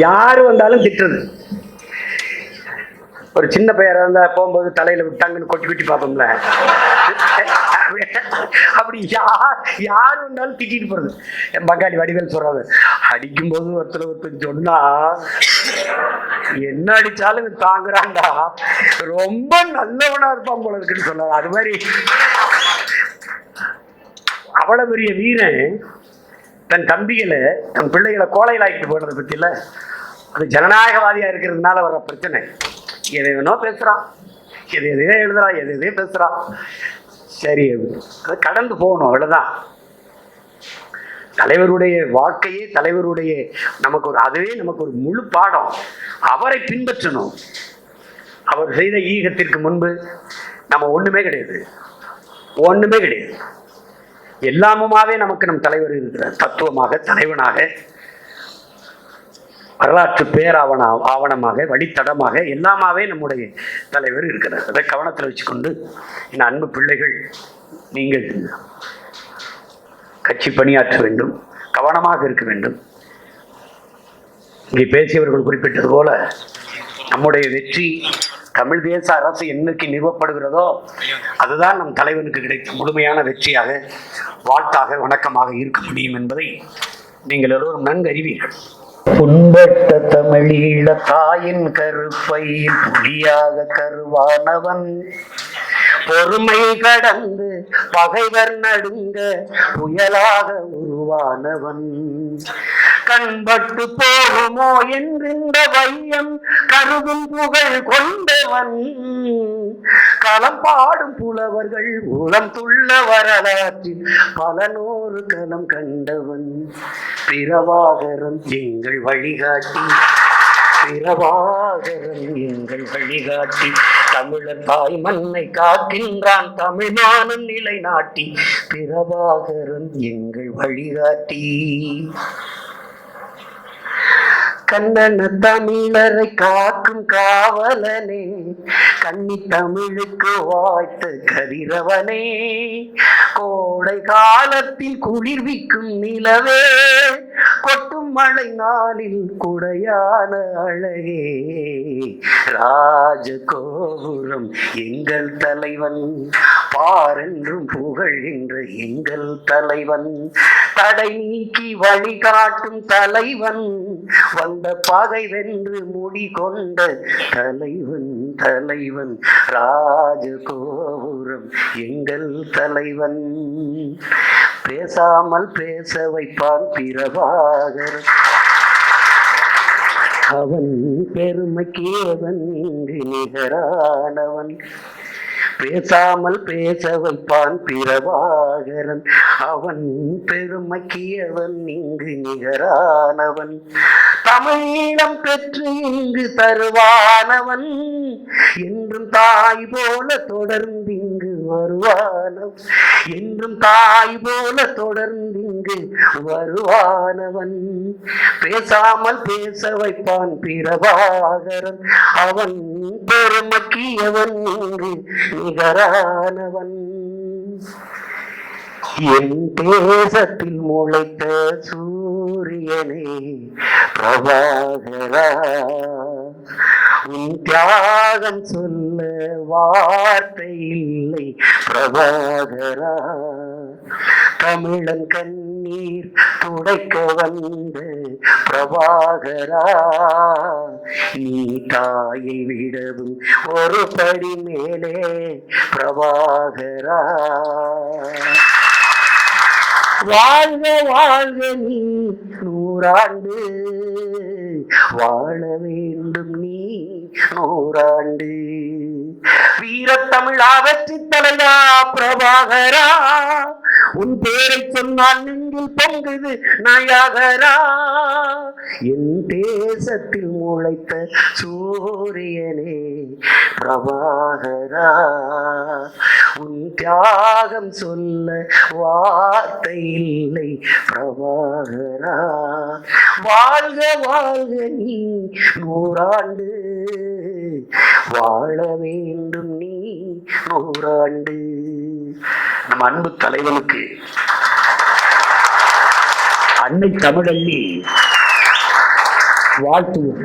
யாரு வந்தாலும் திட்டுறது. ஒரு சின்ன பையரா இருந்தா போகும்போது தலையில விட்டாங்கன்னு கொட்டி கொட்டி பார்ப்போம்ல, அப்படி யாரு வந்தாலும் திட்டிட்டு போறது. என் பங்காளி வடிவேல் சொல்றாரு, அடிக்கும் போது ஒருத்தர் சொன்னா என்ன அடிச்சாலும் தாங்குறான்டா, ரொம்ப நல்லவனா இருப்பான் போல இருக்குன்னு சொன்னாரு. அது மாதிரி அவ்வளவு பெரிய வீரன் தன் தம்பிகளை தன் பிள்ளைகளை கோலையில் ஆக்கிட்டு போனதை பத்தியில, அது ஜனநாயகவாதியா இருக்கிறதுனால வர பிரச்சனை. எதை வேணோ பேசுறான், எதையோ எழுதுறான், எதையோ பேசுறான். சரி, அது கடந்து போகணும், அவ்வளவுதான். தலைவருடைய வாழ்க்கையே தலைவருடைய நமக்கு ஒரு, அதுவே நமக்கு ஒரு முழு பாடம். அவரை பின்பற்றணும். அவர் செய்த ஈகத்திற்கு முன்பு நம்ம ஒண்ணுமே கிடையாது, ஒண்ணுமே கிடையாது. எல்லாமுமாவே நமக்கு நம் தலைவர் இருக்கிறார். தத்துவமாக, தலைவனாக, வரலாற்று ஆவணமாக, வழித்தடமாக, எல்லாமாவே நம்முடைய தலைவர் இருக்கிறார். அதை கவனத்தில் வச்சுக்கொண்டு என் அன்பு பிள்ளைகள், நீங்கள் கட்சி பணியாற்ற வேண்டும், கவனமாக இருக்க வேண்டும். இங்கே பேசியவர்கள் குறிப்பிட்டது போல நம்முடைய வெற்றி தமிழ் தேச அரசு என்னைக்கு நிறுவப்படுகிறதோ அதுதான் நம் தலைவனுக்கு கிடைத்த முழுமையான வெற்றியாக, வாழ்த்தாக, வணக்கமாக இருக்க முடியும் என்பதை நீங்கள் எல்லோரும் நன்கு அறிவீர்கள். புண்பட்ட தமிழீழ தாயின் கருப்பையில் புலியாக கருவானவன், பொறுமை கடந்து பகைவர் நடுங்க புயலாக உருவானவன், கண்பட்டு போகுமோ என்றிருந்த வையம் கருதும் புகழ் கொண்டவன், களம் பாடும் புலவர்கள் உளம் துள்ள வரலாற்றில் பல நூறு களம் கண்டவன், பிரபாகரன் எங்கள் வழிகாட்டி, பிரபாகரன் எங்கள் வழிகாட்டி, தமிழர் தாய் மண்ணை காக்கின்றான் தமிழ்மானம் நிலைநாட்டி, பிரபாகரன் எங்கள் வழிகாட்டி. கண்ணன தமிழரை காக்கும் காவலனே, கன்னி தமிழுக்கு வாய்த்த கதிரவனே, கோடை காலத்தில் குளிர்விக்கும் நிலவே, கொட்டும் மழை நாளில் குடையான அழகே, ராஜகோபுரம் எங்கள் தலைவன், பாரென்றும் புகழ்கின்ற எங்கள் தலைவன், தடை நீக்கி வழிகாட்டும் தலைவன், வந்த பகை வென்று முடி கொண்ட தலைவன், தலைவன், ராஜகோபுரம் எங்கள் தலைவன், பேசாமல் பேச வைப்பான் பிரபாகரன், அவன் பெருமைக்கு அவன் இங்கு நிகரானவன், பேசாமல் பேச வைப்பான் பிரபாகரன், அவன் பெருமைக்கு அவன் இங்கு நிகரானவன், தமிழீழம் பெற்று இங்கு தருவானவன், என்றும் தாய் போல தொடர்ந்து இங்கு வருவானவன், என்றும் தாய் போல தொடர்ந்து இங்கு வருவானவன், பேசாமல் பேச வைப்பான் பிரபாகரன், அவன் பெருமைக்கு அவன் இங்கு நிகரானவன். என் தேசத்தில் முளைத்த சூரியனே பிரபாகரா, உன் தியாகம் சொல்ல வார்த்தை இல்லை பிரபாகரா, தமிழன் கண்ணீர் துடைக்க வந்த பிரபாகரா, நீ தாயை விடவும் ஒரு படி மேலே பிரபாகரா, வாழ்க வாழ்க நீ நூறாண்டு, வாழ வேண்டும் நீ நூறாண்டு, வீரத்தமிழா வெற்றி தலைவா பிரபாகரா, உன் பேரை சொன்னால் நெஞ்சில் பொங்குது நாயகரா, என் தேசத்தில் முளைத்த சூரியனே பிரபாகரா, உன் தியாகம் சொல்ல வார்த்தை இல்லை பிரபாகரா, வாழ்க வாழ்க நீ நூறாண்டு, வாழ வேண்டும் நீ நூறாண்டு. நம் அன்பு தலைவனுக்கு அன்னை தமிழல்லி வாழ்த்துவோம்.